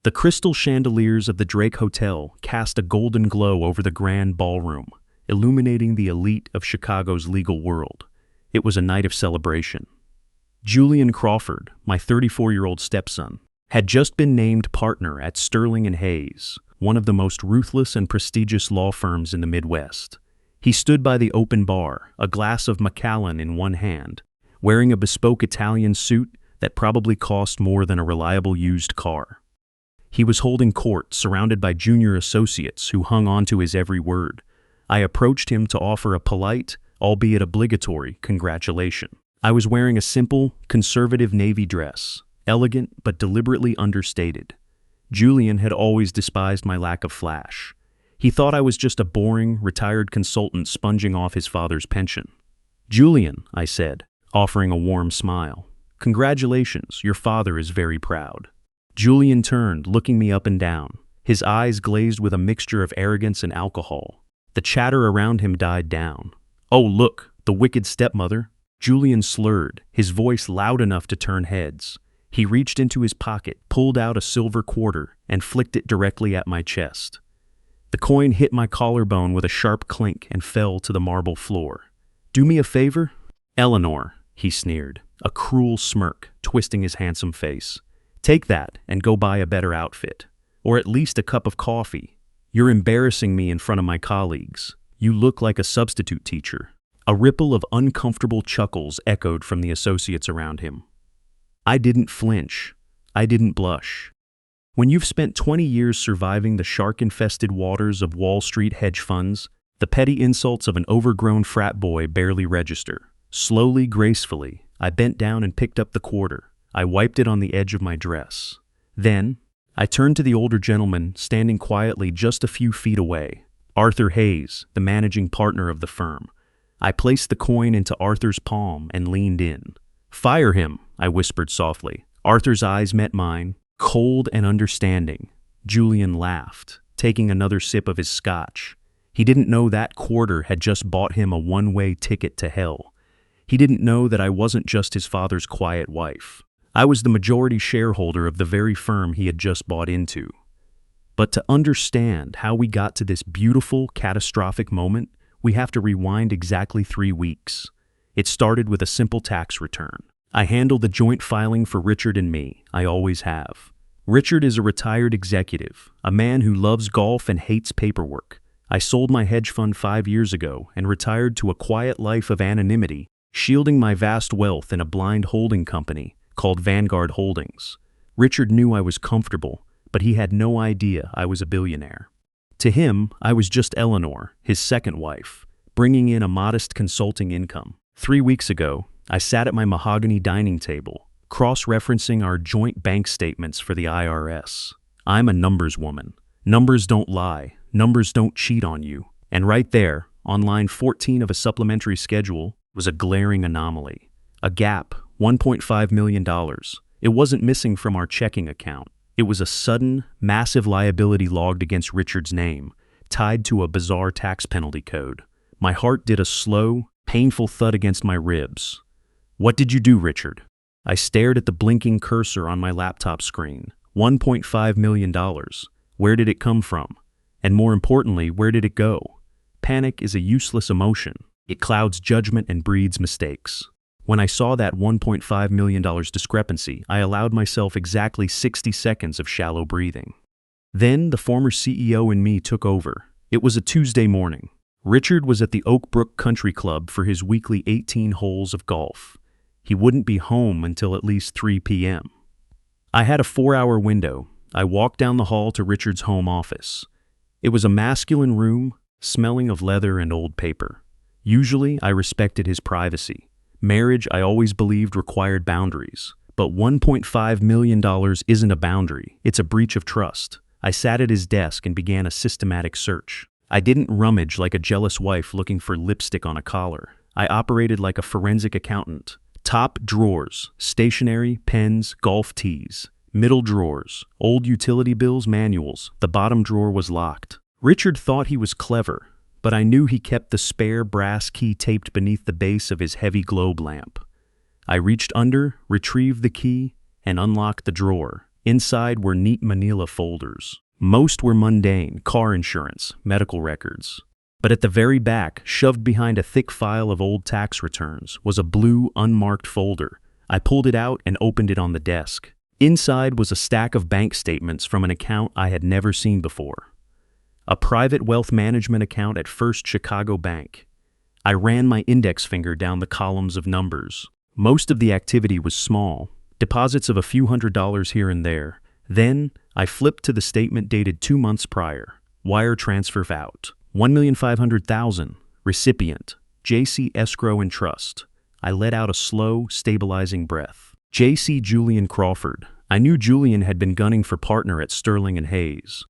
The crystal chandeliers of the Drake Hotel cast a golden glow over the grand ballroom, illuminating the elite of Chicago's legal world. It was a night of celebration. Julian Crawford, my 34-year-old stepson, had just been named partner at Sterling & Hayes, one of the most ruthless and prestigious law firms in the Midwest. He stood by the open bar, a glass of Macallan in one hand, wearing a bespoke Italian suit that probably cost more than a reliable used car. He was holding court, surrounded by junior associates who hung on to his every word. I approached him to offer a polite, albeit obligatory, congratulation. I was wearing a simple, conservative navy dress, elegant but deliberately understated. Julian had always despised my lack of flash. He thought I was just a boring, retired consultant sponging off his father's pension. "Julian," I said, offering a warm smile. "Congratulations, your father is very proud." Julian turned, looking me up and down, his eyes glazed with a mixture of arrogance and alcohol. The chatter around him died down. "Oh, look, the wicked stepmother." Julian slurred, his voice loud enough to turn heads. He reached into his pocket, pulled out a silver quarter, and flicked it directly at my chest. The coin hit my collarbone with a sharp clink and fell to the marble floor. "Do me a favor?" "Eleanor," he sneered, a cruel smirk twisting his handsome face. "Take that and go buy a better outfit. Or at least a cup of coffee. You're embarrassing me in front of my colleagues. You look like a substitute teacher." A ripple of uncomfortable chuckles echoed from the associates around him. I didn't flinch. I didn't blush. When you've spent 20 years surviving the shark-infested waters of Wall Street hedge funds, the petty insults of an overgrown frat boy barely register. Slowly, gracefully, I bent down and picked up the quarter. I wiped it on the edge of my dress. Then, I turned to the older gentleman standing quietly just a few feet away, Arthur Hayes, the managing partner of the firm. I placed the coin into Arthur's palm and leaned in. "Fire him," I whispered softly. Arthur's eyes met mine, cold and understanding. Julian laughed, taking another sip of his scotch. He didn't know that quarter had just bought him a one-way ticket to hell. He didn't know that I wasn't just his father's quiet wife. I was the majority shareholder of the very firm he had just bought into. But to understand how we got to this beautiful, catastrophic moment, we have to rewind exactly 3 weeks. It started with a simple tax return. I handle the joint filing for Richard and me. I always have. Richard is a retired executive, a man who loves golf and hates paperwork. I sold my hedge fund 5 years ago and retired to a quiet life of anonymity, shielding my vast wealth in a blind holding company called Vanguard Holdings. Richard knew I was comfortable, but he had no idea I was a billionaire. To him, I was just Eleanor, his second wife, bringing in a modest consulting income. 3 weeks ago, I sat at my mahogany dining table, cross-referencing our joint bank statements for the IRS. I'm a numbers woman. Numbers don't lie. Numbers don't cheat on you. And right there, on line 14 of a supplementary schedule, was a glaring anomaly. A gap, $1.5 million. It wasn't missing from our checking account. It was a sudden, massive liability logged against Richard's name, tied to a bizarre tax penalty code. My heart did a slow, painful thud against my ribs. "What did you do, Richard?" I stared at the blinking cursor on my laptop screen. $1.5 million. Where did it come from? And more importantly, where did it go? Panic is a useless emotion. It clouds judgment and breeds mistakes. When I saw that $1.5 million discrepancy, I allowed myself exactly 60 seconds of shallow breathing. Then the former CEO in me took over. It was a Tuesday morning. Richard was at the Oak Brook Country Club for his weekly 18 holes of golf. He wouldn't be home until at least 3 p.m. I had a 4-hour window. I walked down the hall to Richard's home office. It was a masculine room, smelling of leather and old paper. Usually, I respected his privacy. Marriage, I always believed, required boundaries. But $1.5 million isn't a boundary. It's a breach of trust. I sat at his desk and began a systematic search. I didn't rummage like a jealous wife looking for lipstick on a collar. I operated like a forensic accountant. Top drawers, stationery, pens, golf tees. Middle drawers, old utility bills, manuals. The bottom drawer was locked. Richard thought he was clever, but I knew he kept the spare brass key taped beneath the base of his heavy globe lamp. I reached under, retrieved the key, and unlocked the drawer. Inside were neat manila folders. Most were mundane: car insurance, medical records. But at the very back, shoved behind a thick file of old tax returns, was a blue, unmarked folder. I pulled it out and opened it on the desk. Inside was a stack of bank statements from an account I had never seen before. A private wealth management account at First Chicago Bank. I ran my index finger down the columns of numbers. Most of the activity was small, deposits of a few $100s here and there. Then, I flipped to the statement dated 2 months prior. Wire transfer out. $1,500,000. Recipient, J.C. Escrow and Trust. I let out a slow, stabilizing breath. J.C. Julian Crawford. I knew Julian had been gunning for partner at Sterling and Hayes.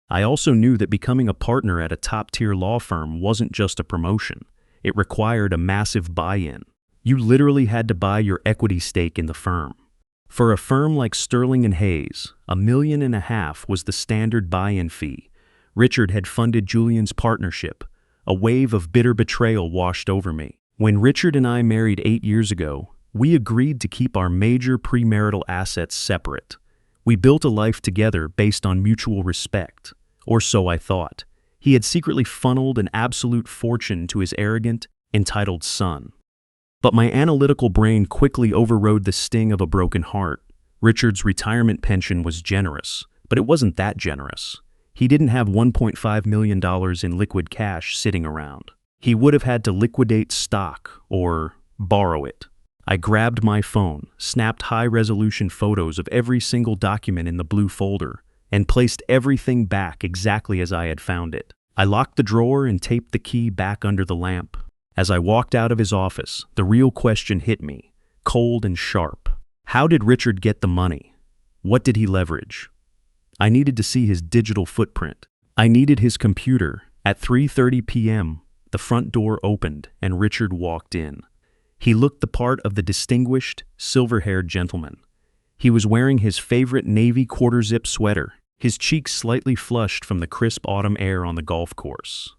I also knew that becoming a partner at a top-tier law firm wasn't just a promotion. It required a massive buy-in. You literally had to buy your equity stake in the firm. For a firm like Sterling and Hayes, $1.5 million was the standard buy-in fee. Richard had funded Julian's partnership. A wave of bitter betrayal washed over me. When Richard and I married 8 years ago, we agreed to keep our major premarital assets separate. We built a life together based on mutual respect. Or so I thought. He had secretly funneled an absolute fortune to his arrogant, entitled son. But my analytical brain quickly overrode the sting of a broken heart. Richard's retirement pension was generous, but it wasn't that generous. He didn't have $1.5 million in liquid cash sitting around. He would have had to liquidate stock or borrow it. I grabbed my phone, snapped high-resolution photos of every single document in the blue folder, and placed everything back exactly as I had found it. I locked the drawer and taped the key back under the lamp. As I walked out of his office, the real question hit me, cold and sharp. How did Richard get the money? What did he leverage? I needed to see his digital footprint. I needed his computer. At 3:30 p.m., the front door opened and Richard walked in. He looked the part of the distinguished, silver-haired gentleman. He was wearing his favorite navy quarter-zip sweater, his cheeks slightly flushed from the crisp autumn air on the golf course.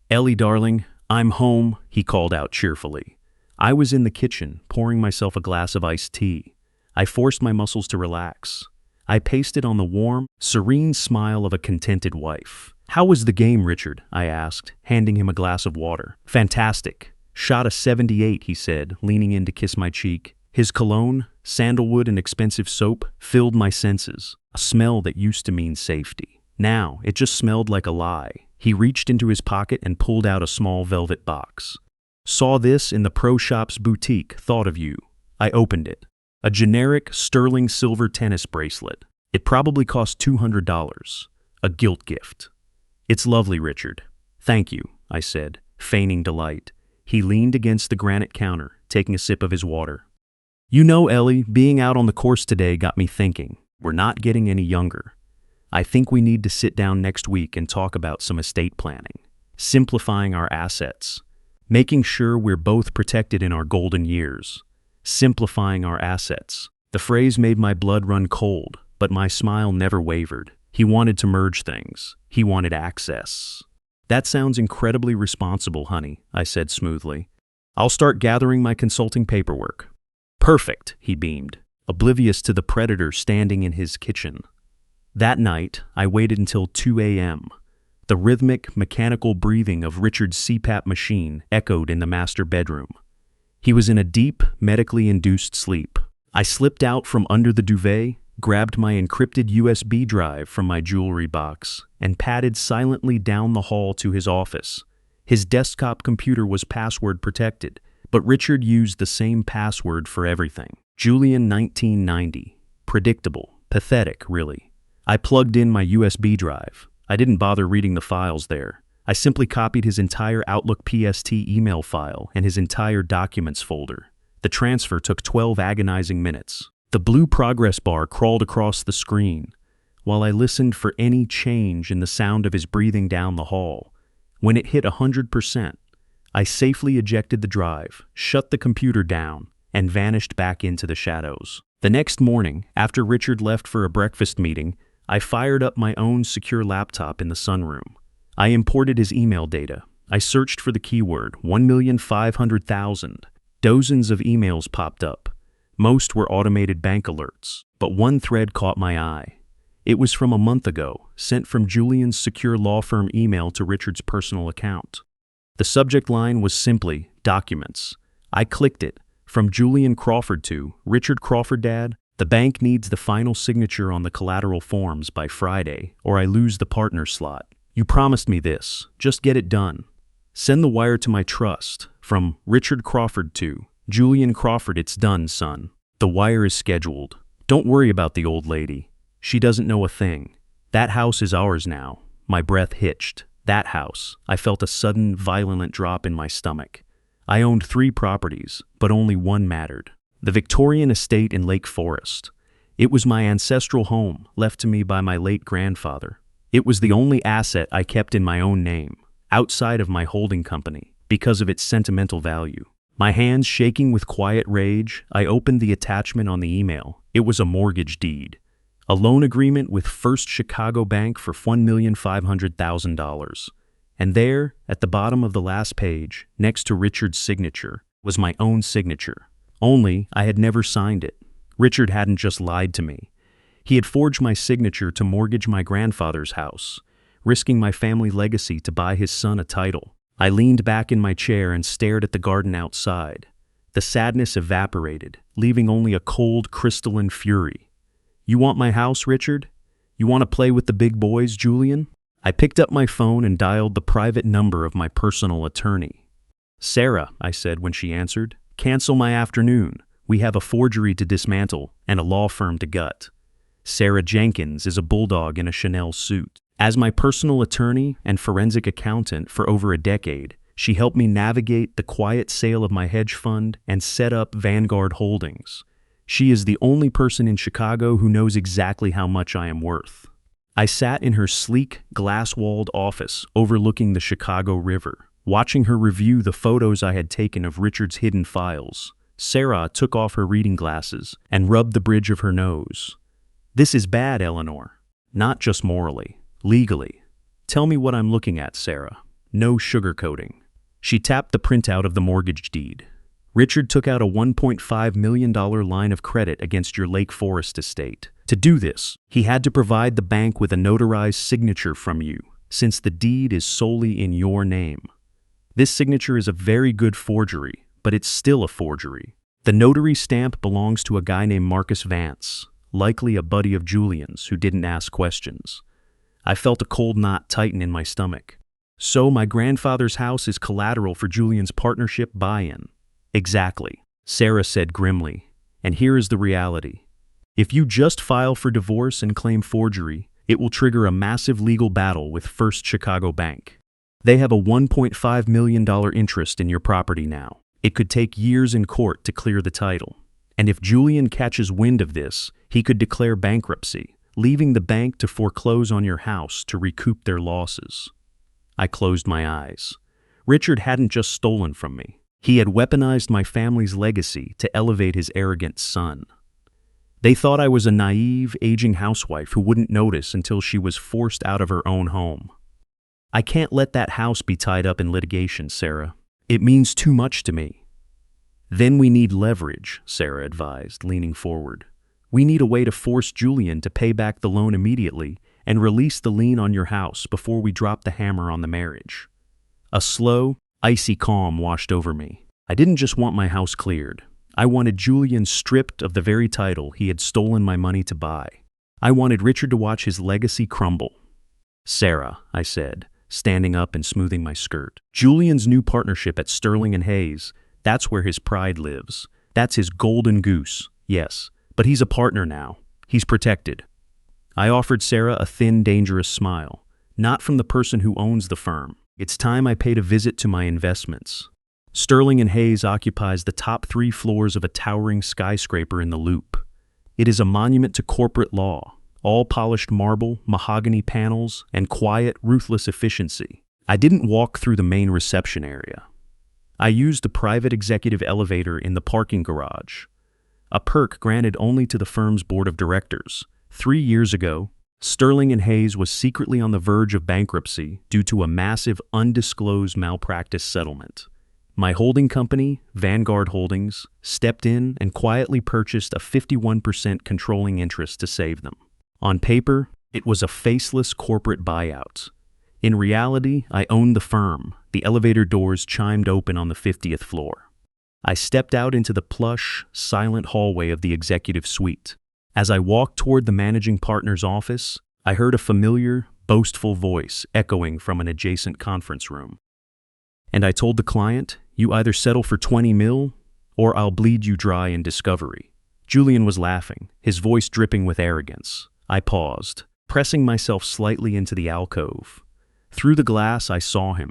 "Ellie, darling, I'm home," he called out cheerfully. I was in the kitchen, pouring myself a glass of iced tea. I forced my muscles to relax. I pasted on the warm, serene smile of a contented wife. "How was the game, Richard?" I asked, handing him a glass of water. "Fantastic. Shot a 78, he said, leaning in to kiss my cheek. His cologne, sandalwood and expensive soap filled my senses, a smell that used to mean safety. Now, it just smelled like a lie. He reached into his pocket and pulled out a small velvet box. "Saw this in the Pro Shops boutique, thought of you." I opened it. A generic sterling silver tennis bracelet. It probably cost $200. A guilt gift. "It's lovely, Richard." "Thank you," I said, feigning delight. He leaned against the granite counter, taking a sip of his water. "You know, Ellie, being out on the course today got me thinking. We're not getting any younger. I think we need to sit down next week and talk about some estate planning, simplifying our assets, making sure we're both protected in our golden years. Simplifying our assets." The phrase made my blood run cold, but my smile never wavered. He wanted to merge things. He wanted access. "That sounds incredibly responsible, honey," I said smoothly. "I'll start gathering my consulting paperwork." "Perfect," he beamed, oblivious to the predator standing in his kitchen. That night, I waited until 2 a.m. The rhythmic, mechanical breathing of Richard's CPAP machine echoed in the master bedroom. He was in a deep, medically induced sleep. I slipped out from under the duvet, grabbed my encrypted USB drive from my jewelry box, and padded silently down the hall to his office. His desktop computer was password protected, but Richard used the same password for everything. Julian 1990. Predictable. Pathetic, really. I plugged in my USB drive. I didn't bother reading the files there. I simply copied his entire Outlook PST email file and his entire documents folder. The transfer took 12 agonizing minutes. The blue progress bar crawled across the screen, while I listened for any change in the sound of his breathing down the hall. When it hit 100%, I safely ejected the drive, shut the computer down, and vanished back into the shadows. The next morning, after Richard left for a breakfast meeting, I fired up my own secure laptop in the sunroom. I imported his email data. I searched for the keyword 1,500,000. Dozens of emails popped up. Most were automated bank alerts. but one thread caught my eye. It was from a month ago, sent from Julian's secure law firm email to Richard's personal account. The subject line was simply, documents. I clicked it. From Julian Crawford to, Richard Crawford, Dad, the bank needs the final signature on the collateral forms by Friday, or I lose the partner slot. You promised me this. Just get it done. Send the wire to my trust. From Richard Crawford to, Julian Crawford, it's done, son. The wire is scheduled. Don't worry about the old lady. She doesn't know a thing. That house is ours now. My breath hitched. That house. I felt a sudden, violent drop in my stomach. I owned 3 properties, but only one mattered. The Victorian estate in Lake Forest. It was my ancestral home, left to me by my late grandfather. It was the only asset I kept in my own name, outside of my holding company, because of its sentimental value. My hands shaking with quiet rage, I opened the attachment on the email. It was a mortgage deed. A loan agreement with First Chicago Bank for $1,500,000. And there, at the bottom of the last page, next to Richard's signature, was my own signature. Only, I had never signed it. Richard hadn't just lied to me. He had forged my signature to mortgage my grandfather's house, risking my family legacy to buy his son a title. I leaned back in my chair and stared at the garden outside. The sadness evaporated, leaving only a cold, crystalline fury. You want my house, Richard? You want to play with the big boys, Julian? I picked up my phone and dialed the private number of my personal attorney. Sarah, I said when she answered, cancel my afternoon. We have a forgery to dismantle and a law firm to gut. Sarah Jenkins is a bulldog in a Chanel suit. As my personal attorney and forensic accountant for over a decade, she helped me navigate the quiet sale of my hedge fund and set up Vanguard Holdings. She is the only person in Chicago who knows exactly how much I am worth. I sat in her sleek, glass-walled office overlooking the Chicago River, watching her review the photos I had taken of Richard's hidden files. Sarah took off her reading glasses and rubbed the bridge of her nose. This is bad, Eleanor. Not just morally, legally. Tell me what I'm looking at, Sarah. No sugarcoating. She tapped the printout of the mortgage deed. Richard took out a $1.5 million line of credit against your Lake Forest estate. To do this, he had to provide the bank with a notarized signature from you, since the deed is solely in your name. This signature is a very good forgery, but it's still a forgery. The notary stamp belongs to a guy named Marcus Vance, likely a buddy of Julian's who didn't ask questions. I felt a cold knot tighten in my stomach. So my grandfather's house is collateral for Julian's partnership buy-in. Exactly, Sarah said grimly. And here is the reality. If you just file for divorce and claim forgery, it will trigger a massive legal battle with First Chicago Bank. They have a $1.5 million interest in your property now. It could take years in court to clear the title. And if Julian catches wind of this, he could declare bankruptcy, leaving the bank to foreclose on your house to recoup their losses. I closed my eyes. Richard hadn't just stolen from me. He had weaponized my family's legacy to elevate his arrogant son. They thought I was a naive, aging housewife who wouldn't notice until she was forced out of her own home. I can't let that house be tied up in litigation, Sarah. It means too much to me. Then we need leverage, Sarah advised, leaning forward. We need a way to force Julian to pay back the loan immediately and release the lien on your house before we drop the hammer on the marriage. A slow, icy calm washed over me. I didn't just want my house cleared. I wanted Julian stripped of the very title he had stolen my money to buy. I wanted Richard to watch his legacy crumble. Sarah, I said, standing up and smoothing my skirt. Julian's new partnership at Sterling and Hayes, that's where his pride lives. That's his golden goose, yes. But he's a partner now. He's protected. I offered Sarah a thin, dangerous smile. Not from the person who owns the firm. It's time I paid a visit to my investments. Sterling and Hayes occupies the top 3 floors of a towering skyscraper in the Loop. It is a monument to corporate law, all polished marble, mahogany panels, and quiet, ruthless efficiency. I didn't walk through the main reception area. I used a private executive elevator in the parking garage, a perk granted only to the firm's board of directors. 3 years ago, Sterling and Hayes was secretly on the verge of bankruptcy due to a massive undisclosed malpractice settlement. My holding company, Vanguard Holdings, stepped in and quietly purchased a 51% controlling interest to save them. On paper, it was a faceless corporate buyout. In reality, I owned the firm. The elevator doors chimed open on the 50th floor. I stepped out into the plush, silent hallway of the executive suite. As I walked toward the managing partner's office, I heard a familiar, boastful voice echoing from an adjacent conference room. And I told the client, "You either settle for 20 mil, or I'll bleed you dry in discovery." Julian was laughing, his voice dripping with arrogance. I paused, pressing myself slightly into the alcove. Through the glass, I saw him.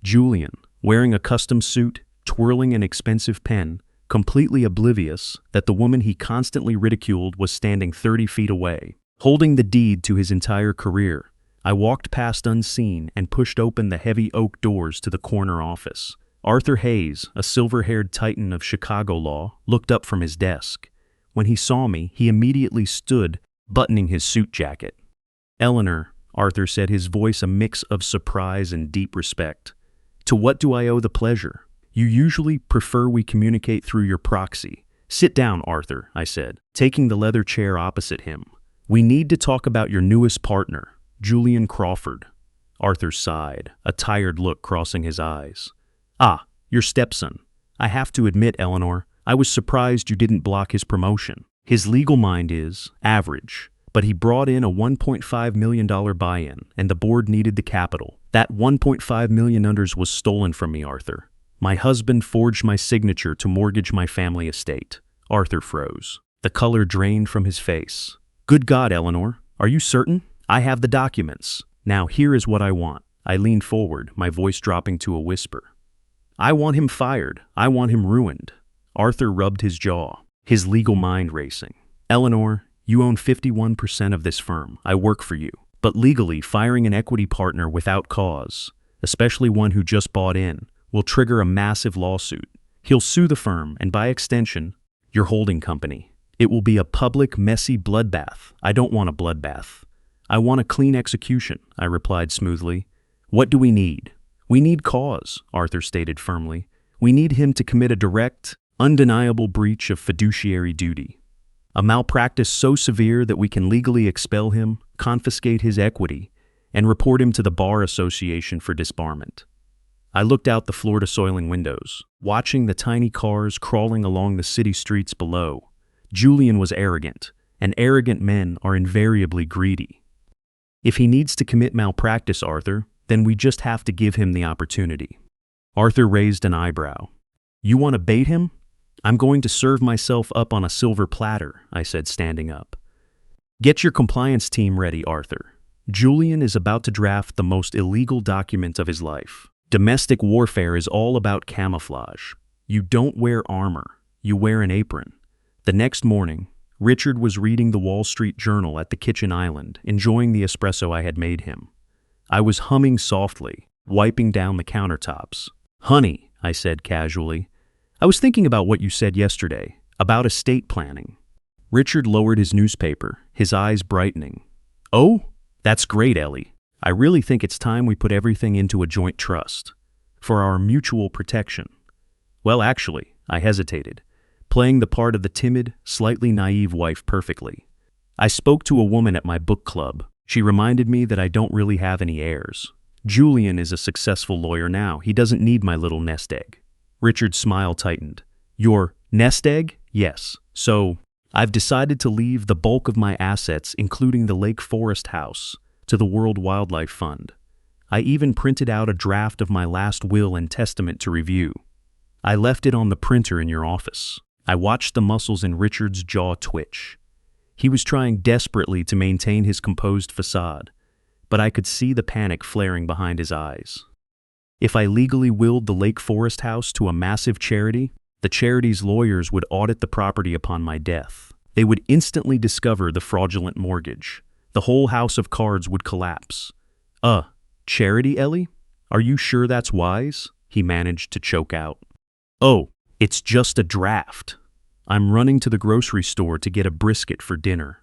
Julian, wearing a custom suit, twirling an expensive pen, completely oblivious that the woman he constantly ridiculed was standing 30 feet away, holding the deed to his entire career. I walked past unseen and pushed open the heavy oak doors to the corner office. Arthur Hayes, a silver-haired titan of Chicago law, looked up from his desk. When he saw me, he immediately stood, buttoning his suit jacket. "Eleanor," Arthur said, his voice a mix of surprise and deep respect. "To what do I owe the pleasure? You usually prefer we communicate through your proxy." "Sit down, Arthur," I said, taking the leather chair opposite him. "We need to talk about your newest partner, Julian Crawford." Arthur sighed, a tired look crossing his eyes. "Ah, your stepson. I have to admit, Eleanor, I was surprised you didn't block his promotion. His legal mind is average, but he brought in a $1.5 million buy-in, and the board needed the capital. That $1.5 million was stolen from me, Arthur. My husband forged my signature to mortgage my family estate." Arthur froze. The color drained from his face. "Good God, Eleanor, are you certain? I have the documents. Now here is what I want." I leaned forward, my voice dropping to a whisper. "I want him fired. I want him ruined." Arthur rubbed his jaw, his legal mind racing. "Eleanor, you own 51% of this firm. I work for you. But legally, firing an equity partner without cause, especially one who just bought in, will trigger a massive lawsuit. He'll sue the firm and, by extension, your holding company. It will be a public, messy bloodbath. I don't want a bloodbath. I want a clean execution," I replied smoothly. "What do we need?" "We need cause," Arthur stated firmly. "We need him to commit a direct, undeniable breach of fiduciary duty. A malpractice so severe that we can legally expel him, confiscate his equity, and report him to the Bar Association for disbarment." I looked out the floor-to-soiling windows, watching the tiny cars crawling along the city streets below. Julian was arrogant, and arrogant men are invariably greedy. "If he needs to commit malpractice, Arthur, then we just have to give him the opportunity." Arthur raised an eyebrow. "You want to bait him? I'm going to serve myself up on a silver platter," I said, standing up. "Get your compliance team ready, Arthur. Julian is about to draft the most illegal document of his life. Domestic warfare is all about camouflage. You don't wear armor, you wear an apron." The next morning, Richard was reading the Wall Street Journal at the kitchen island, enjoying the espresso I had made him. I was humming softly, wiping down the countertops. "Honey," I said casually, "I was thinking about what you said yesterday, about estate planning." Richard lowered his newspaper, his eyes brightening. "Oh, that's great, Ellie. I really think it's time we put everything into a joint trust, for our mutual protection." "Well, actually," I hesitated, playing the part of the timid, slightly naive wife perfectly. "I spoke to a woman at my book club. She reminded me that I don't really have any heirs. Julian is a successful lawyer now. He doesn't need my little nest egg." Richard's smile tightened. "Your nest egg? Yes. So, I've decided to leave the bulk of my assets, including the Lake Forest house, to the World Wildlife Fund. I even printed out a draft of my last will and testament to review. I left it on the printer in your office." I watched the muscles in Richard's jaw twitch. He was trying desperately to maintain his composed facade, but I could see the panic flaring behind his eyes. "If I legally willed the Lake Forest house to a massive charity, the charity's lawyers would audit the property upon my death. They would instantly discover the fraudulent mortgage. The whole house of cards would collapse." Charity, Ellie? Are you sure that's wise?" he managed to choke out. "Oh, it's just a draft. I'm running to the grocery store to get a brisket for dinner.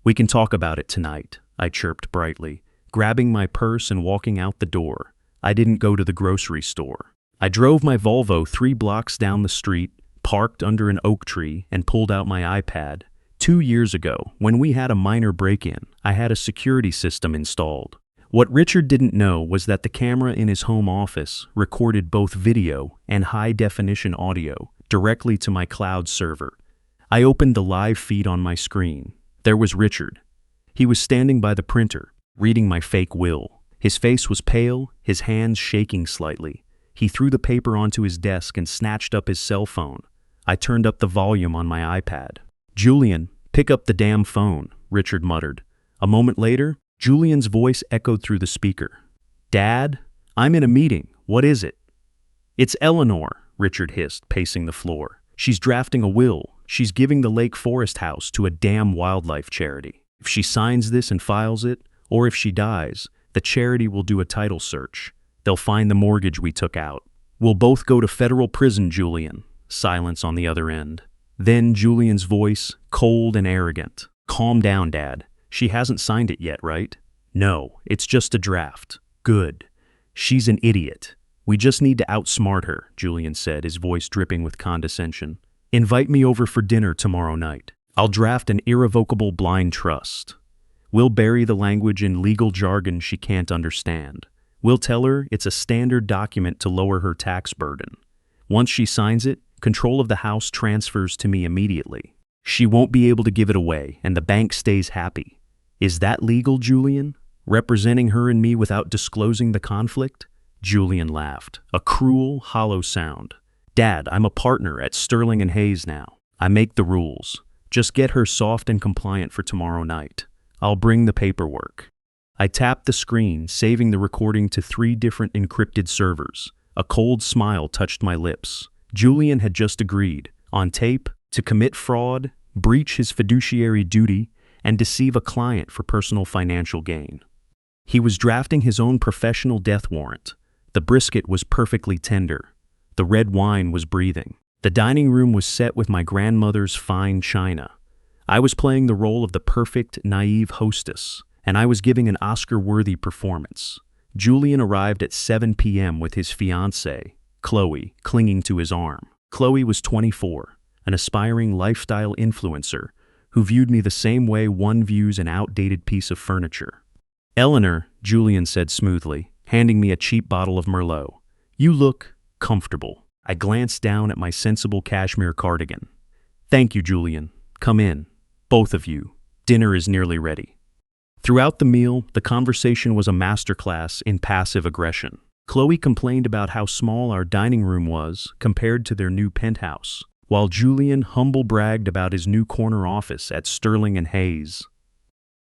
We can talk about it tonight," I chirped brightly, grabbing my purse and walking out the door. I didn't go to the grocery store. I drove my Volvo 3 blocks down the street, parked under an oak tree, and pulled out my iPad. 2 years ago, when we had a minor break-in, I had a security system installed. What Richard didn't know was that the camera in his home office recorded both video and high-definition audio directly to my cloud server. I opened the live feed on my screen. There was Richard. He was standing by the printer, reading my fake will. His face was pale, his hands shaking slightly. He threw the paper onto his desk and snatched up his cell phone. I turned up the volume on my iPad. "Julian, pick up the damn phone," Richard muttered. A moment later, Julian's voice echoed through the speaker. "Dad, I'm in a meeting. What is it?" "It's Eleanor," Richard hissed, pacing the floor. "She's drafting a will. She's giving the Lake Forest house to a damn wildlife charity. If she signs this and files it, or if she dies, the charity will do a title search. They'll find the mortgage we took out. We'll both go to federal prison, Julian." Silence on the other end. Then Julian's voice, cold and arrogant. "Calm down, Dad. She hasn't signed it yet, right?" "No, it's just a draft." "Good. She's an idiot. We just need to outsmart her," Julian said, his voice dripping with condescension. "Invite me over for dinner tomorrow night. I'll draft an irrevocable blind trust. We'll bury the language in legal jargon she can't understand. We'll tell her it's a standard document to lower her tax burden. Once she signs it, control of the house transfers to me immediately. She won't be able to give it away, and the bank stays happy. Is that legal, Julian? Representing her and me without disclosing the conflict?" Julian laughed, a cruel, hollow sound. "Dad, I'm a partner at Sterling and Hayes now. I make the rules. Just get her soft and compliant for tomorrow night. I'll bring the paperwork." I tapped the screen, saving the recording to 3 different encrypted servers. A cold smile touched my lips. Julian had just agreed, on tape, to commit fraud, breach his fiduciary duty, and deceive a client for personal financial gain. He was drafting his own professional death warrant. The brisket was perfectly tender. The red wine was breathing. The dining room was set with my grandmother's fine china. I was playing the role of the perfect, naive hostess, and I was giving an Oscar-worthy performance. Julian arrived at 7 p.m. with his fiancée, Chloe, clinging to his arm. Chloe was 24, an aspiring lifestyle influencer who viewed me the same way one views an outdated piece of furniture. "Eleanor," Julian said smoothly, handing me a cheap bottle of Merlot. "You look comfortable." I glanced down at my sensible cashmere cardigan. "Thank you, Julian. Come in. Both of you. Dinner is nearly ready." Throughout the meal, the conversation was a masterclass in passive aggression. Chloe complained about how small our dining room was compared to their new penthouse, while Julian humble bragged about his new corner office at Sterling and Hayes.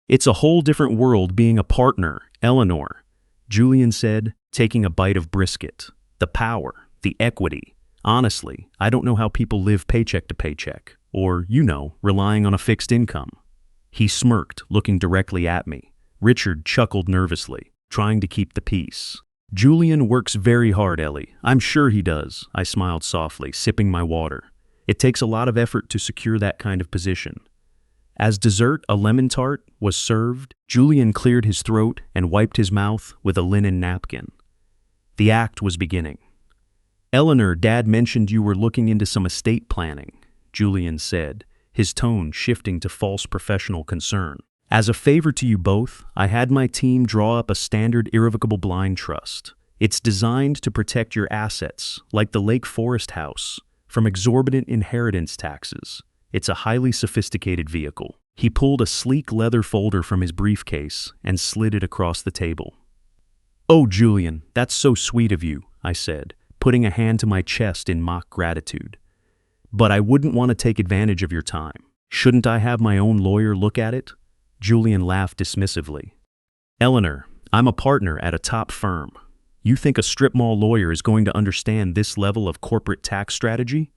"It's a whole different world being a partner, Eleanor," Julian said, taking a bite of brisket. "The power, the equity. Honestly, I don't know how people live paycheck to paycheck, or, relying on a fixed income." He smirked, looking directly at me. Richard chuckled nervously, trying to keep the peace. "Julian works very hard, Ellie. I'm sure he does," I smiled softly, sipping my water. "It takes a lot of effort to secure that kind of position." As dessert, a lemon tart was served. Julian cleared his throat and wiped his mouth with a linen napkin. The act was beginning. "Eleanor, Dad mentioned you were looking into some estate planning," Julian said, his tone shifting to false professional concern. "As a favor to you both, I had my team draw up a standard irrevocable blind trust. It's designed to protect your assets, like the Lake Forest house, from exorbitant inheritance taxes. It's a highly sophisticated vehicle." He pulled a sleek leather folder from his briefcase and slid it across the table. "Oh, Julian, that's so sweet of you," I said, putting a hand to my chest in mock gratitude. "But I wouldn't want to take advantage of your time. Shouldn't I have my own lawyer look at it?" Julian laughed dismissively. "Eleanor, I'm a partner at a top firm. You think a strip mall lawyer is going to understand this level of corporate tax strategy?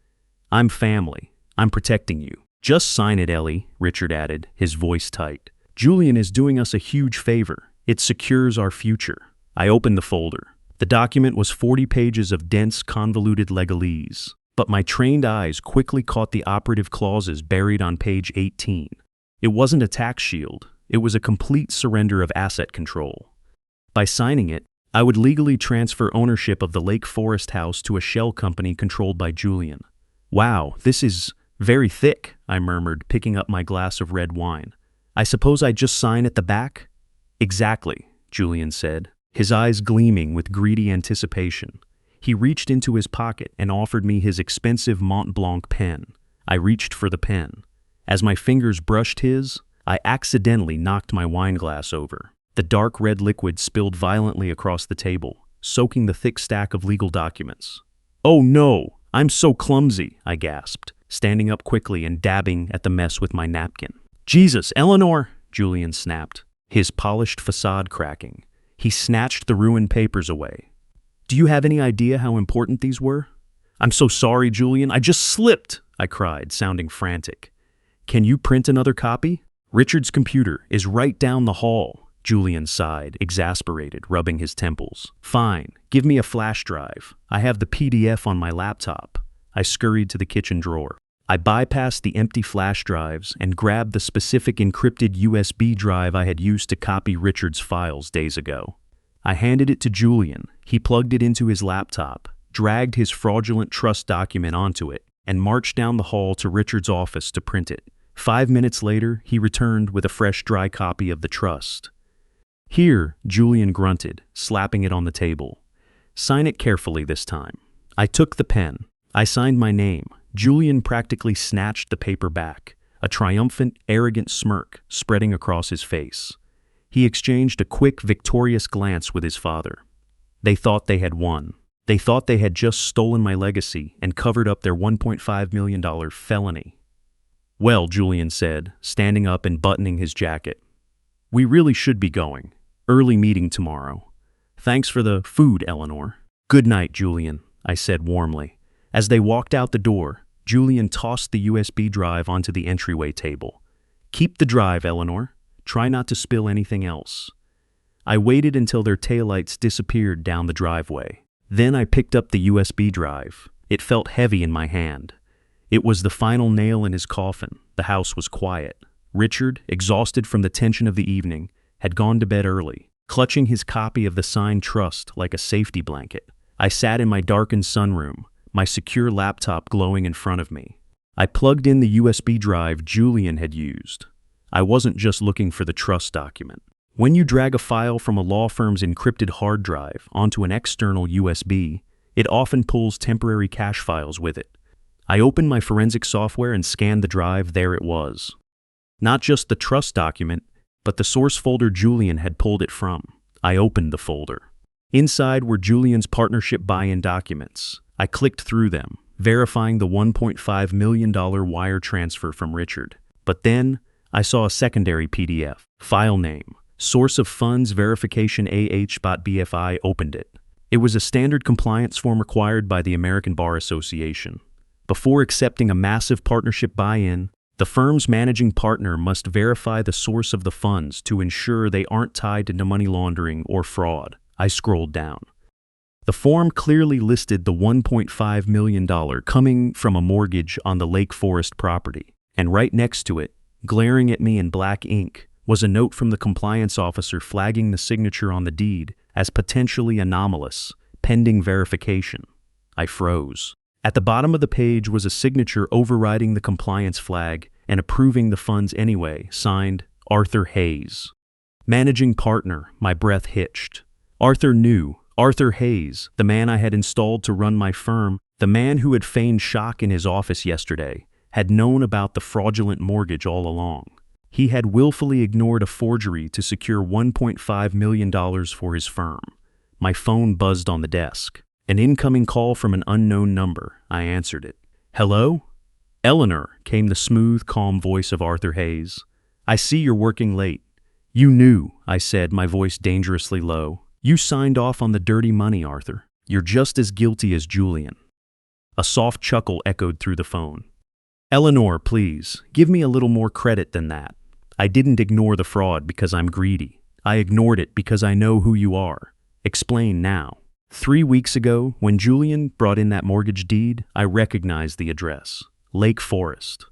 I'm family. I'm protecting you. Just sign it, Ellie," Richard added, his voice tight. "Julian is doing us a huge favor. It secures our future." I opened the folder. The document was 40 pages of dense, convoluted legalese, but my trained eyes quickly caught the operative clauses buried on page 18. It wasn't a tax shield. It was a complete surrender of asset control. By signing it, I would legally transfer ownership of the Lake Forest house to a shell company controlled by Julian. Wow, this is very thick, I murmured, picking up my glass of red wine. I suppose I just sign at the back? Exactly, Julian said, his eyes gleaming with greedy anticipation. He reached into his pocket and offered me his expensive Mont Blanc pen. I reached for the pen. As my fingers brushed his, I accidentally knocked my wine glass over. The dark red liquid spilled violently across the table, soaking the thick stack of legal documents. Oh no, I'm so clumsy, I gasped, standing up quickly and dabbing at the mess with my napkin. Jesus, Eleanor, Julian snapped, his polished facade cracking. He snatched the ruined papers away. Do you have any idea how important these were? I'm so sorry, Julian, I just slipped, I cried, sounding frantic. Can you print another copy? Richard's computer is right down the hall, Julian sighed, exasperated, rubbing his temples. Fine, give me a flash drive. I have the PDF on my laptop. I scurried to the kitchen drawer. I bypassed the empty flash drives and grabbed the specific encrypted USB drive I had used to copy Richard's files days ago. I handed it to Julian. He plugged it into his laptop, dragged his fraudulent trust document onto it, and marched down the hall to Richard's office to print it. 5 minutes later, he returned with a fresh dry copy of the trust. Here, Julian grunted, slapping it on the table. Sign it carefully this time. I took the pen. I signed my name. Julian practically snatched the paper back, a triumphant, arrogant smirk spreading across his face. He exchanged a quick, victorious glance with his father. They thought they had won. They thought they had just stolen my legacy and covered up their $1.5 million felony. Well, Julian said, standing up and buttoning his jacket. We really should be going. Early meeting tomorrow. Thanks for the food, Eleanor. Good night, Julian, I said warmly. As they walked out the door, Julian tossed the USB drive onto the entryway table. Keep the drive, Eleanor. Try not to spill anything else. I waited until their taillights disappeared down the driveway. Then I picked up the USB drive. It felt heavy in my hand. It was the final nail in his coffin. The house was quiet. Richard, exhausted from the tension of the evening, had gone to bed early, clutching his copy of the signed trust like a safety blanket. I sat in my darkened sunroom, my secure laptop glowing in front of me. I plugged in the USB drive Julian had used. I wasn't just looking for the trust document. When you drag a file from a law firm's encrypted hard drive onto an external USB, it often pulls temporary cache files with it. I opened my forensic software and scanned the drive. There it was. Not just the trust document, but the source folder Julian had pulled it from. I opened the folder. Inside were Julian's partnership buy-in documents. I clicked through them, verifying the $1.5 million wire transfer from Richard. But then, I saw a secondary PDF. File name, source of funds verification AH.BFI. Opened it. It was a standard compliance form required by the American Bar Association. Before accepting a massive partnership buy-in, the firm's managing partner must verify the source of the funds to ensure they aren't tied to money laundering or fraud. I scrolled down. The form clearly listed the $1.5 million coming from a mortgage on the Lake Forest property. And right next to it, glaring at me in black ink, was a note from the compliance officer flagging the signature on the deed as potentially anomalous, pending verification. I froze. At the bottom of the page was a signature overriding the compliance flag and approving the funds anyway, signed Arthur Hayes. Managing partner, my breath hitched. Arthur knew. Arthur Hayes, the man I had installed to run my firm, the man who had feigned shock in his office yesterday, had known about the fraudulent mortgage all along. He had willfully ignored a forgery to secure $1.5 million for his firm. My phone buzzed on the desk. An incoming call from an unknown number. I answered it. Hello? Eleanor, came the smooth, calm voice of Arthur Hayes. I see you're working late. You knew, I said, my voice dangerously low. You signed off on the dirty money, Arthur. You're just as guilty as Julian. A soft chuckle echoed through the phone. Eleanor, please, give me a little more credit than that. I didn't ignore the fraud because I'm greedy. I ignored it because I know who you are. Explain now. 3 weeks ago, when Julian brought in that mortgage deed, I recognized the address. Lake Forest.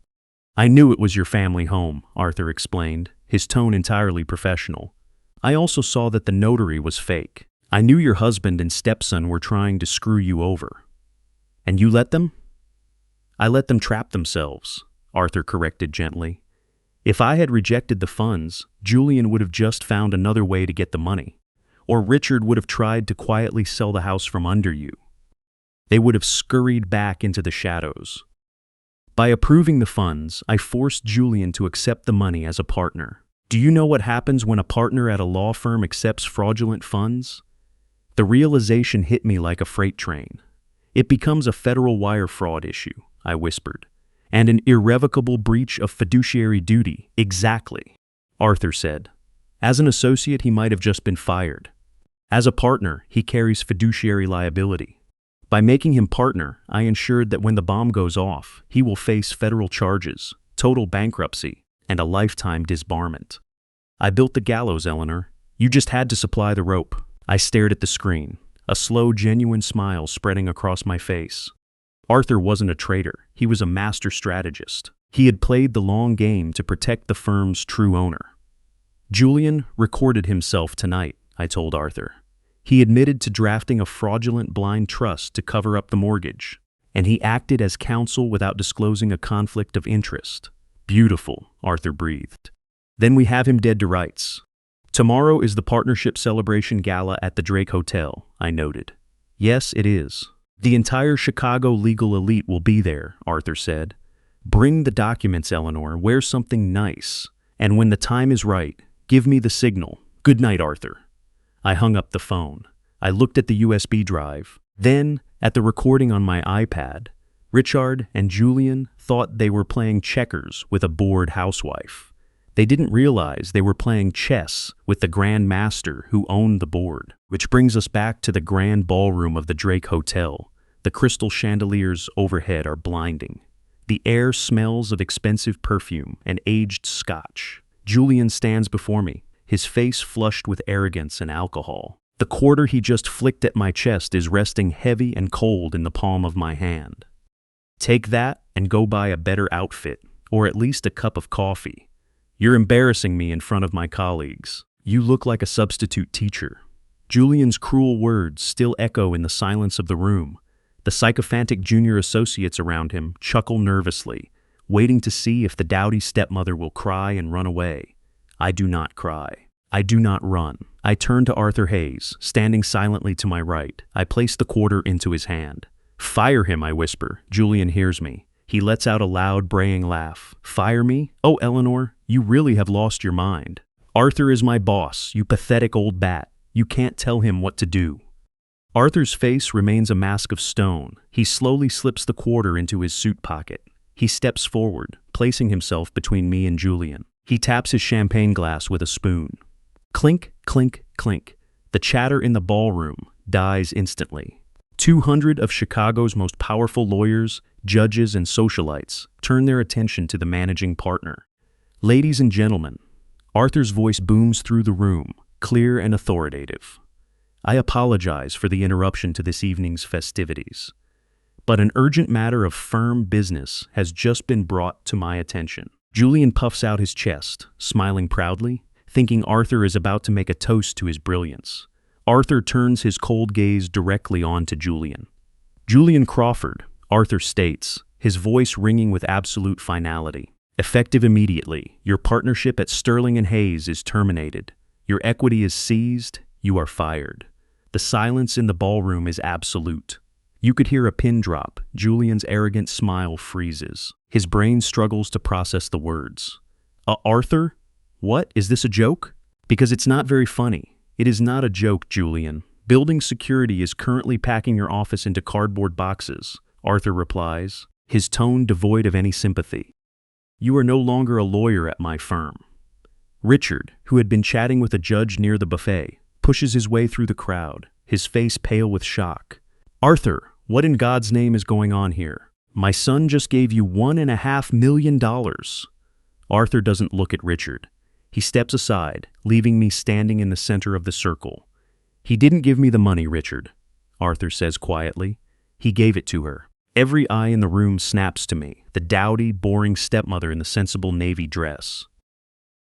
I knew it was your family home, Arthur explained, his tone entirely professional. I also saw that the notary was fake. I knew your husband and stepson were trying to screw you over. And you let them? I let them trap themselves, Arthur corrected gently. If I had rejected the funds, Julian would have just found another way to get the money. Or Richard would have tried to quietly sell the house from under you. They would have scurried back into the shadows. By approving the funds, I forced Julian to accept the money as a partner. Do you know what happens when a partner at a law firm accepts fraudulent funds? The realization hit me like a freight train. It becomes a federal wire fraud issue, I whispered. And an irrevocable breach of fiduciary duty. Exactly, Arthur said. As an associate, he might have just been fired. As a partner, he carries fiduciary liability. By making him partner, I ensured that when the bomb goes off, he will face federal charges, total bankruptcy, and a lifetime disbarment. I built the gallows, Eleanor. You just had to supply the rope. I stared at the screen, a slow, genuine smile spreading across my face. Arthur wasn't a traitor. He was a master strategist. He had played the long game to protect the firm's true owner. Julian recorded himself tonight, I told Arthur. He admitted to drafting a fraudulent blind trust to cover up the mortgage, and he acted as counsel without disclosing a conflict of interest. Beautiful, Arthur breathed. Then we have him dead to rights. Tomorrow is the partnership celebration gala at the Drake Hotel, I noted. Yes, it is. The entire Chicago legal elite will be there, Arthur said. Bring the documents, Eleanor. Wear something nice. And when the time is right, give me the signal. Good night, Arthur. I hung up the phone. I looked at the USB drive. Then, at the recording on my iPad, Richard and Julian thought they were playing checkers with a bored housewife. They didn't realize they were playing chess with the Grand Master who owned the board. Which brings us back to the grand ballroom of the Drake Hotel. The crystal chandeliers overhead are blinding. The air smells of expensive perfume and aged scotch. Julian stands before me, his face flushed with arrogance and alcohol. The quarter he just flicked at my chest is resting heavy and cold in the palm of my hand. Take that and go buy a better outfit, or at least a cup of coffee. You're embarrassing me in front of my colleagues. You look like a substitute teacher. Julian's cruel words still echo in the silence of the room. The sycophantic junior associates around him chuckle nervously, waiting to see if the dowdy stepmother will cry and run away. I do not cry. I do not run. I turn to Arthur Hayes, standing silently to my right. I place the quarter into his hand. Fire him, I whisper. Julian hears me. He lets out a loud, braying laugh. Fire me? Oh, Eleanor, you really have lost your mind. Arthur is my boss, you pathetic old bat. You can't tell him what to do. Arthur's face remains a mask of stone. He slowly slips the quarter into his suit pocket. He steps forward, placing himself between me and Julian. He taps his champagne glass with a spoon. Clink, clink, clink. The chatter in the ballroom dies instantly. 200 of Chicago's most powerful lawyers, judges, and socialites turn their attention to the managing partner. Ladies and gentlemen, Arthur's voice booms through the room, clear and authoritative. I apologize for the interruption to this evening's festivities, but an urgent matter of firm business has just been brought to my attention. Julian puffs out his chest, smiling proudly, thinking Arthur is about to make a toast to his brilliance. Arthur turns his cold gaze directly on to Julian. Julian Crawford, Arthur states, his voice ringing with absolute finality. Effective immediately, your partnership at Sterling and Hayes is terminated. Your equity is seized. You are fired. The silence in the ballroom is absolute. You could hear a pin drop. Julian's arrogant smile freezes. His brain struggles to process the words. Arthur? What? Is this a joke? Because it's not very funny. It is not a joke, Julian. Building security is currently packing your office into cardboard boxes, Arthur replies, his tone devoid of any sympathy. You are no longer a lawyer at my firm. Richard, who had been chatting with a judge near the buffet, pushes his way through the crowd, his face pale with shock. Arthur, what in God's name is going on here? My son just gave you $1.5 million. Arthur doesn't look at Richard. He steps aside, leaving me standing in the center of the circle. He didn't give me the money, Richard, Arthur says quietly. He gave it to her. Every eye in the room snaps to me, the dowdy, boring stepmother in the sensible navy dress.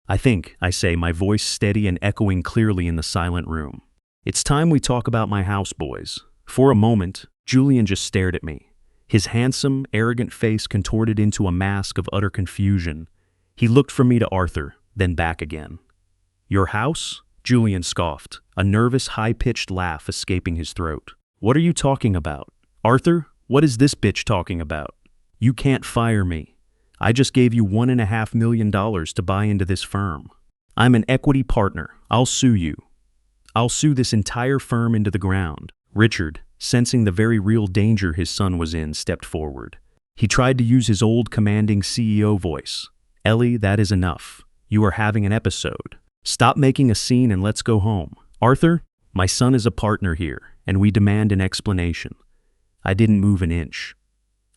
I think, I say, my voice steady and echoing clearly in the silent room. It's time we talk about my house, boys. For a moment, Julian just stared at me. His handsome, arrogant face contorted into a mask of utter confusion. He looked from me to Arthur, then back again. Your house? Julian scoffed, a nervous, high-pitched laugh escaping his throat. What are you talking about? Arthur, what is this bitch talking about? You can't fire me. I just gave you $1.5 million to buy into this firm. I'm an equity partner. I'll sue you. I'll sue this entire firm into the ground. Richard, sensing the very real danger his son was in, stepped forward. He tried to use his old commanding CEO voice. Ellie, that is enough. You are having an episode. Stop making a scene and let's go home. Arthur, my son is a partner here, and we demand an explanation. I didn't move an inch.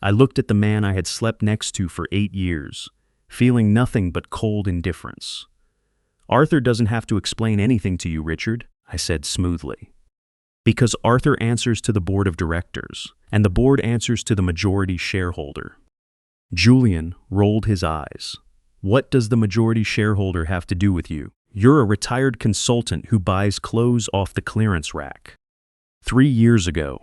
I looked at the man I had slept next to for 8 years, feeling nothing but cold indifference. Arthur doesn't have to explain anything to you, Richard, I said smoothly. Because Arthur answers to the board of directors, and the board answers to the majority shareholder. Julian rolled his eyes. What does the majority shareholder have to do with you? You're a retired consultant who buys clothes off the clearance rack. 3 years ago,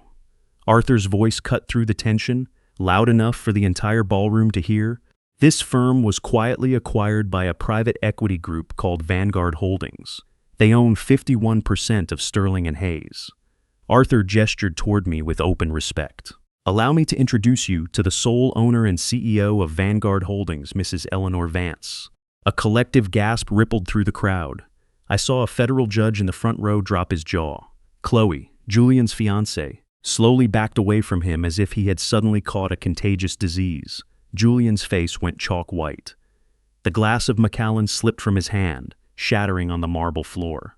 Arthur's voice cut through the tension, loud enough for the entire ballroom to hear. This firm was quietly acquired by a private equity group called Vanguard Holdings. They own 51% of Sterling and Hayes. Arthur gestured toward me with open respect. Allow me to introduce you to the sole owner and CEO of Vanguard Holdings, Mrs. Eleanor Vance. A collective gasp rippled through the crowd. I saw a federal judge in the front row drop his jaw. Chloe, Julian's fiancée, slowly backed away from him as if he had suddenly caught a contagious disease. Julian's face went chalk white. The glass of Macallan slipped from his hand, shattering on the marble floor.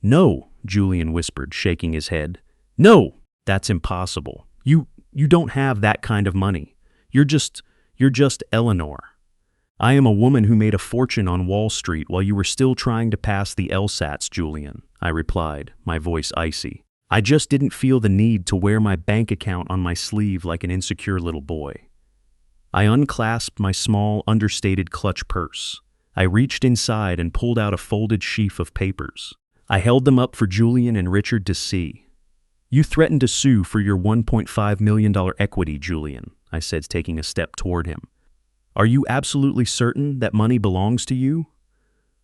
No, Julian whispered, shaking his head. No, that's impossible. You don't have that kind of money. You're just Eleanor. I am a woman who made a fortune on Wall Street while you were still trying to pass the LSATs, Julian, I replied, my voice icy. I just didn't feel the need to wear my bank account on my sleeve like an insecure little boy. I unclasped my small, understated clutch purse. I reached inside and pulled out a folded sheaf of papers. I held them up for Julian and Richard to see. You threatened to sue for your $1.5 million equity, Julian, I said, taking a step toward him. Are you absolutely certain that money belongs to you?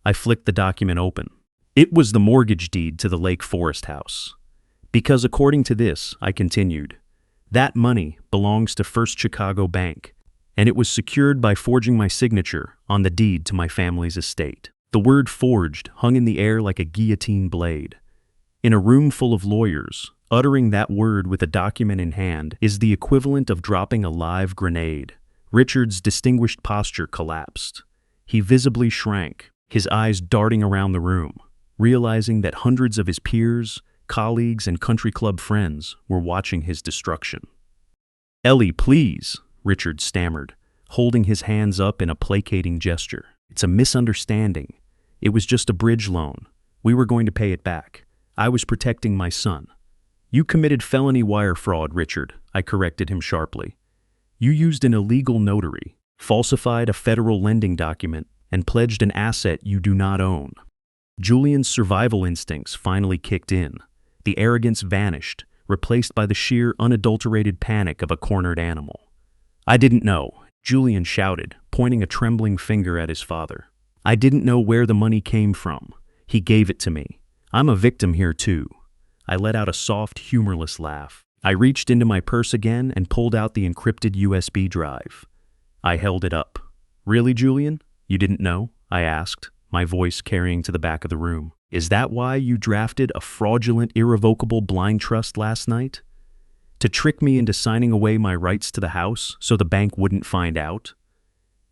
I flicked the document open. It was the mortgage deed to the Lake Forest house. Because according to this, I continued, that money belongs to First Chicago Bank, and it was secured by forging my signature on the deed to my family's estate. The word forged hung in the air like a guillotine blade. In a room full of lawyers, uttering that word with a document in hand is the equivalent of dropping a live grenade. Richard's distinguished posture collapsed. He visibly shrank, his eyes darting around the room, realizing that hundreds of his peers, colleagues, and country club friends were watching his destruction. Ellie, please, Richard stammered, holding his hands up in a placating gesture. It's a misunderstanding. It was just a bridge loan. We were going to pay it back. I was protecting my son. You committed felony wire fraud, Richard, I corrected him sharply. You used an illegal notary, falsified a federal lending document, and pledged an asset you do not own. Julian's survival instincts finally kicked in. The arrogance vanished, replaced by the sheer, unadulterated panic of a cornered animal. I didn't know, Julian shouted, pointing a trembling finger at his father. I didn't know where the money came from. He gave it to me. I'm a victim here too. I let out a soft, humorless laugh. I reached into my purse again and pulled out the encrypted USB drive. I held it up. Really, Julian? You didn't know? I asked, my voice carrying to the back of the room. Is that why you drafted a fraudulent, irrevocable blind trust last night? To trick me into signing away my rights to the house so the bank wouldn't find out?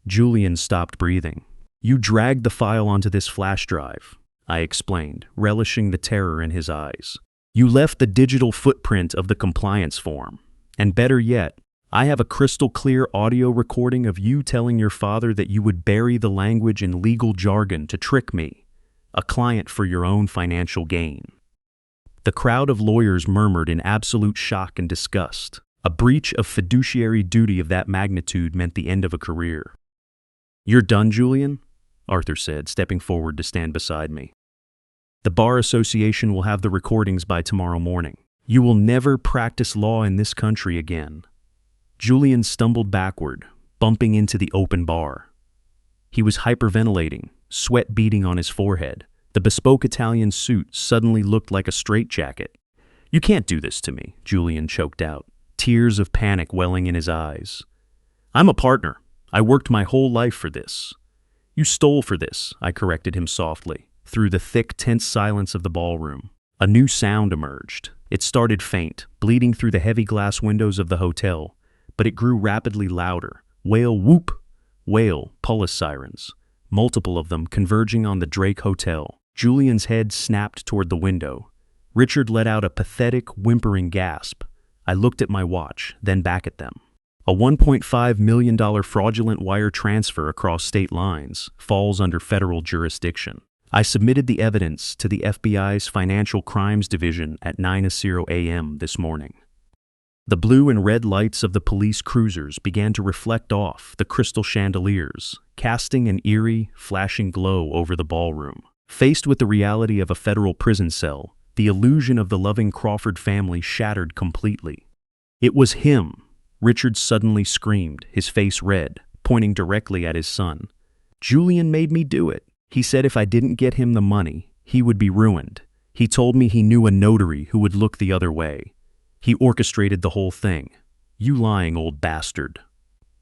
Julian stopped breathing. You dragged the file onto this flash drive, I explained, relishing the terror in his eyes. You left the digital footprint of the compliance form. And better yet, I have a crystal clear audio recording of you telling your father that you would bury the language in legal jargon to trick me, a client for your own financial gain. The crowd of lawyers murmured in absolute shock and disgust. A breach of fiduciary duty of that magnitude meant the end of a career. You're done, Julian? Arthur said, stepping forward to stand beside me. The Bar Association will have the recordings by tomorrow morning. You will never practice law in this country again." Julian stumbled backward, bumping into the open bar. He was hyperventilating, sweat beading on his forehead. The bespoke Italian suit suddenly looked like a straitjacket. "You can't do this to me," Julian choked out, tears of panic welling in his eyes. "I'm a partner. I worked my whole life for this." "You stole for this," I corrected him softly, through the thick, tense silence of the ballroom. A new sound emerged. It started faint, bleeding through the heavy glass windows of the hotel, but it grew rapidly louder. Wail, whoop! Wail, police sirens, multiple of them converging on the Drake Hotel. Julian's head snapped toward the window. Richard let out a pathetic, whimpering gasp. I looked at my watch, then back at them. A $1.5 million fraudulent wire transfer across state lines falls under federal jurisdiction. I submitted the evidence to the FBI's Financial Crimes Division at 9:00 a.m. this morning. The blue and red lights of the police cruisers began to reflect off the crystal chandeliers, casting an eerie, flashing glow over the ballroom. Faced with the reality of a federal prison cell, the illusion of the loving Crawford family shattered completely. "It was him!" Richard suddenly screamed, his face red, pointing directly at his son. "Julian made me do it. He said if I didn't get him the money, he would be ruined. He told me he knew a notary who would look the other way. He orchestrated the whole thing. You lying old bastard."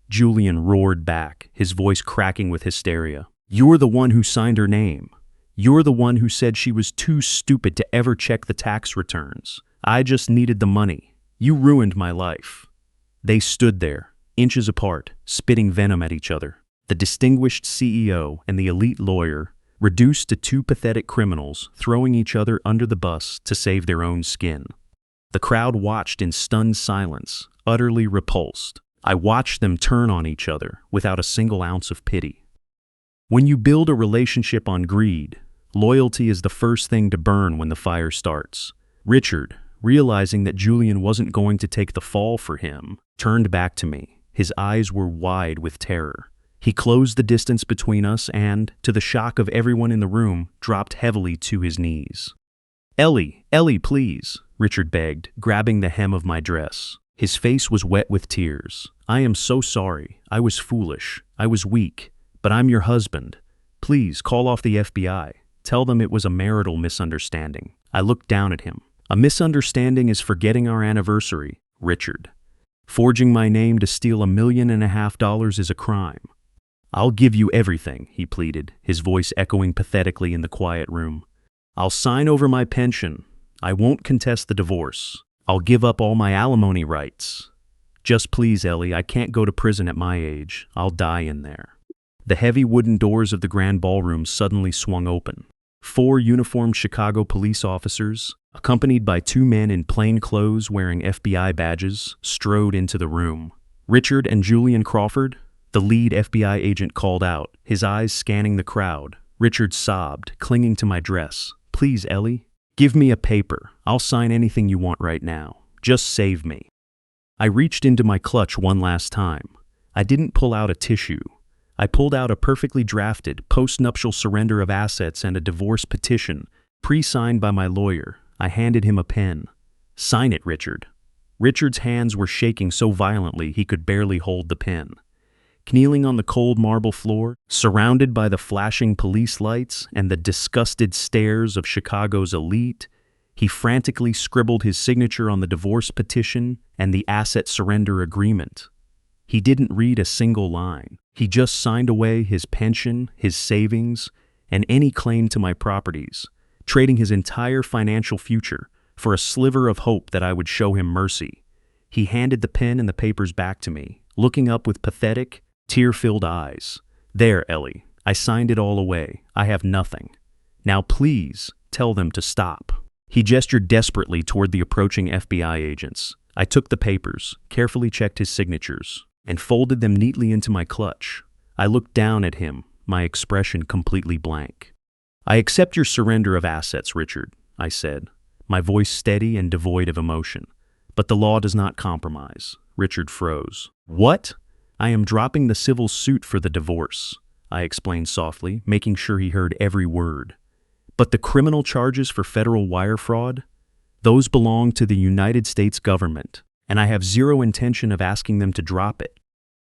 Julian roared back, his voice cracking with hysteria. "You're the one who signed her name. You're the one who said she was too stupid to ever check the tax returns. I just needed the money. You ruined my life." They stood there, inches apart, spitting venom at each other. The distinguished CEO and the elite lawyer, reduced to two pathetic criminals throwing each other under the bus to save their own skin. The crowd watched in stunned silence, utterly repulsed. I watched them turn on each other without a single ounce of pity. When you build a relationship on greed, loyalty is the first thing to burn when the fire starts. Richard, realizing that Julian wasn't going to take the fall for him, turned back to me. His eyes were wide with terror. He closed the distance between us and, to the shock of everyone in the room, dropped heavily to his knees. Ellie, please," Richard begged, grabbing the hem of my dress. His face was wet with tears. "I am so sorry. I was foolish. I was weak. But I'm your husband. Please call off the FBI. Tell them it was a marital misunderstanding." I looked down at him. "A misunderstanding is forgetting our anniversary, Richard. Forging my name to steal $1.5 million is a crime." "I'll give you everything," he pleaded, his voice echoing pathetically in the quiet room. "I'll sign over my pension. I won't contest the divorce. I'll give up all my alimony rights. Just please, Ellie, I can't go to prison at my age. I'll die in there." The heavy wooden doors of the grand ballroom suddenly swung open. 4 uniformed Chicago police officers, accompanied by 2 men in plain clothes wearing FBI badges, strode into the room. "Richard and Julian Crawford?" the lead FBI agent called out, his eyes scanning the crowd. Richard sobbed, clinging to my dress. "Please, Ellie, give me a paper. I'll sign anything you want right now. Just save me." I reached into my clutch one last time. I didn't pull out a tissue. I pulled out a perfectly drafted post-nuptial surrender of assets and a divorce petition, pre-signed by my lawyer. I handed him a pen. "Sign it, Richard." Richard's hands were shaking so violently he could barely hold the pen. Kneeling on the cold marble floor, surrounded by the flashing police lights and the disgusted stares of Chicago's elite, he frantically scribbled his signature on the divorce petition and the asset surrender agreement. He didn't read a single line. He just signed away his pension, his savings, and any claim to my properties, trading his entire financial future for a sliver of hope that I would show him mercy. He handed the pen and the papers back to me, looking up with pathetic, tear-filled eyes. "There, Ellie, I signed it all away. I have nothing. Now please, tell them to stop." He gestured desperately toward the approaching FBI agents. I took the papers, carefully checked his signatures, and folded them neatly into my clutch. I looked down at him, my expression completely blank. "I accept your surrender of assets, Richard," I said, my voice steady and devoid of emotion. "But the law does not compromise." Richard froze. "What?" "I am dropping the civil suit for the divorce," I explained softly, making sure he heard every word. But the criminal charges for federal wire fraud? Those belong to the United States government, and I have zero intention of asking them to drop it.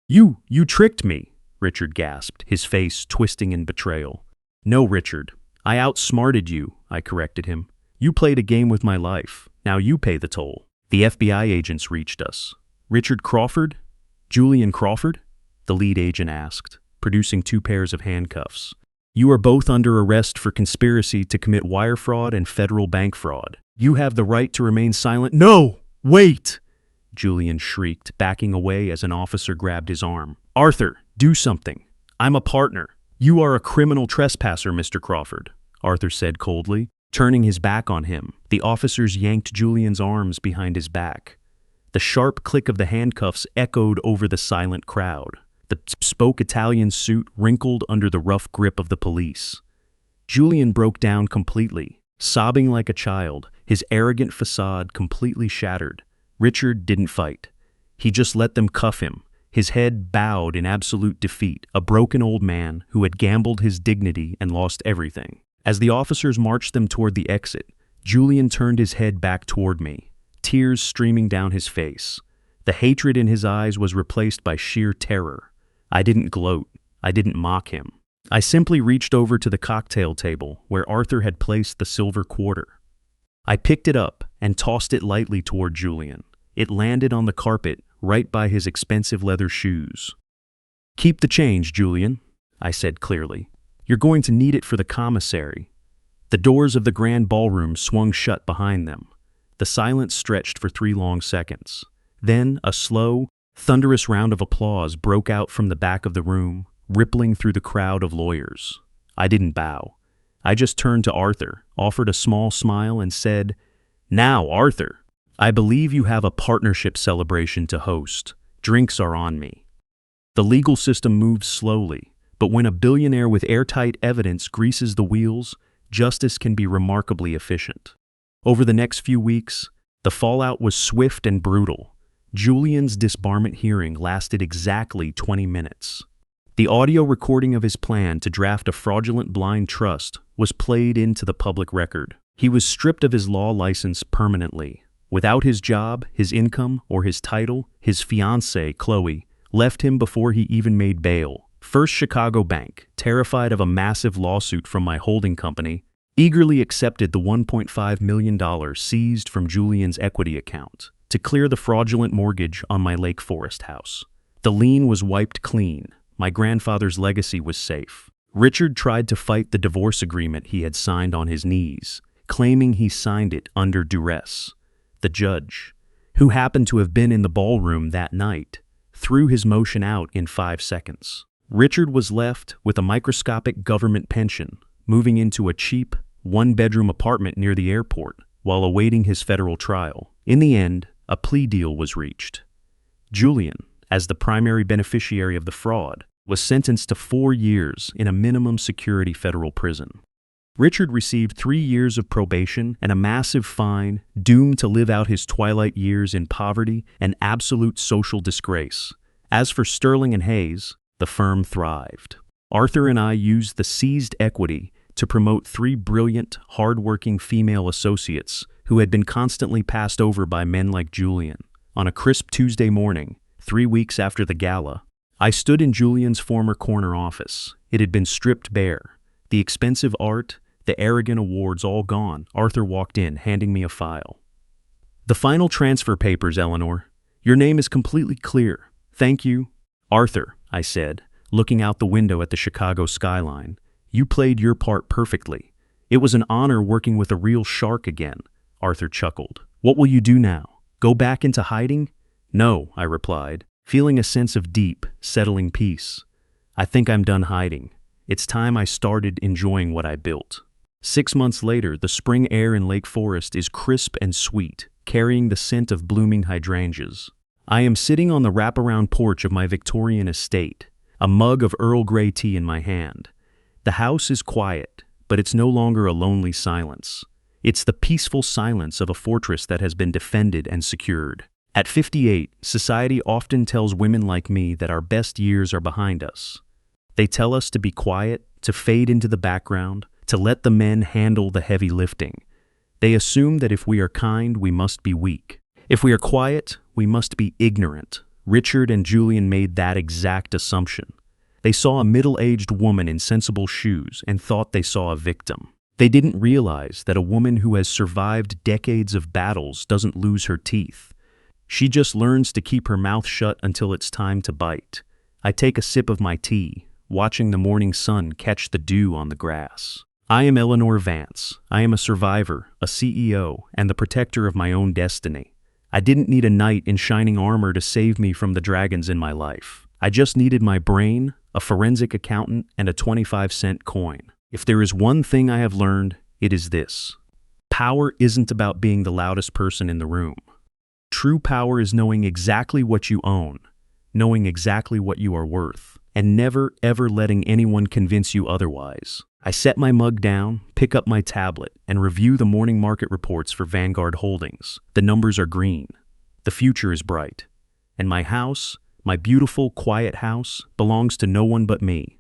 You tricked me, Richard gasped, his face twisting in betrayal. No, Richard. I outsmarted you, I corrected him. You played a game with my life. Now you pay the toll. The FBI agents reached us. Richard Crawford? Julian Crawford? The lead agent asked, producing 2 pairs of handcuffs. You are both under arrest for conspiracy to commit wire fraud and federal bank fraud. You have the right to remain silent. No! Wait! Julian shrieked, backing away as an officer grabbed his arm. Arthur, do something. I'm a partner. You are a criminal trespasser, Mr. Crawford, Arthur said coldly. Turning his back on him, the officers yanked Julian's arms behind his back. The sharp click of the handcuffs echoed over the silent crowd. The spoke Italian suit wrinkled under the rough grip of the police. Julian broke down completely, sobbing like a child, his arrogant facade completely shattered. Richard didn't fight. He just let them cuff him, his head bowed in absolute defeat, a broken old man who had gambled his dignity and lost everything. As the officers marched them toward the exit, Julian turned his head back toward me, tears streaming down his face. The hatred in his eyes was replaced by sheer terror. I didn't gloat. I didn't mock him. I simply reached over to the cocktail table where Arthur had placed the silver quarter. I picked it up and tossed it lightly toward Julian. It landed on the carpet right by his expensive leather shoes. Keep the change, Julian, I said clearly. You're going to need it for the commissary. The doors of the grand ballroom swung shut behind them. The silence stretched for 3 long seconds. Then a slow, thunderous round of applause broke out from the back of the room, rippling through the crowd of lawyers. I didn't bow. I just turned to Arthur, offered a small smile, and said, Now, Arthur, I believe you have a partnership celebration to host. Drinks are on me. The legal system moves slowly. But when a billionaire with airtight evidence greases the wheels, justice can be remarkably efficient. Over the next few weeks, the fallout was swift and brutal. Julian's disbarment hearing lasted exactly 20 minutes. The audio recording of his plan to draft a fraudulent blind trust was played into the public record. He was stripped of his law license permanently. Without his job, his income, or his title, his fiancée, Chloe, left him before he even made bail. First Chicago Bank, terrified of a massive lawsuit from my holding company, eagerly accepted the $1.5 million seized from Julian's equity account to clear the fraudulent mortgage on my Lake Forest house. The lien was wiped clean. My grandfather's legacy was safe. Richard tried to fight the divorce agreement he had signed on his knees, claiming he signed it under duress. The judge, who happened to have been in the ballroom that night, threw his motion out in 5 seconds. Richard was left with a microscopic government pension, moving into a cheap, 1-bedroom apartment near the airport while awaiting his federal trial. In the end, a plea deal was reached. Julian, as the primary beneficiary of the fraud, was sentenced to 4 years in a minimum security federal prison. Richard received 3 years of probation and a massive fine, doomed to live out his twilight years in poverty and absolute social disgrace. As for Sterling and Hayes, the firm thrived. Arthur and I used the seized equity to promote 3 brilliant, hard-working female associates who had been constantly passed over by men like Julian. On a crisp Tuesday morning, 3 weeks after the gala, I stood in Julian's former corner office. It had been stripped bare. The expensive art, the arrogant awards all gone. Arthur walked in, handing me a file. The final transfer papers, Eleanor. Your name is completely clear. Thank you. Arthur, I said, looking out the window at the Chicago skyline. You played your part perfectly. It was an honor working with a real shark again. Arthur chuckled. What will you do now? Go back into hiding? No, I replied, feeling a sense of deep, settling peace. I think I'm done hiding. It's time I started enjoying what I built. 6 months later, the spring air in Lake Forest is crisp and sweet, carrying the scent of blooming hydrangeas. I am sitting on the wraparound porch of my Victorian estate, a mug of Earl Grey tea in my hand. The house is quiet, but it's no longer a lonely silence. It's the peaceful silence of a fortress that has been defended and secured. At 58, society often tells women like me that our best years are behind us. They tell us to be quiet, to fade into the background, to let the men handle the heavy lifting. They assume that if we are kind, we must be weak. If we are quiet, we must be ignorant. Richard and Julian made that exact assumption. They saw a middle-aged woman in sensible shoes and thought they saw a victim. They didn't realize that a woman who has survived decades of battles doesn't lose her teeth. She just learns to keep her mouth shut until it's time to bite. I take a sip of my tea, watching the morning sun catch the dew on the grass. I am Eleanor Vance. I am a survivor, a CEO, and the protector of my own destiny. I didn't need a knight in shining armor to save me from the dragons in my life. I just needed my brain, a forensic accountant, and a 25-cent coin. If there is one thing I have learned, it is this. Power isn't about being the loudest person in the room. True power is knowing exactly what you own, knowing exactly what you are worth, and never, ever letting anyone convince you otherwise. I set my mug down, pick up my tablet, and review the morning market reports for Vanguard Holdings. The numbers are green. The future is bright. And my house, my beautiful, quiet house, belongs to no one but me.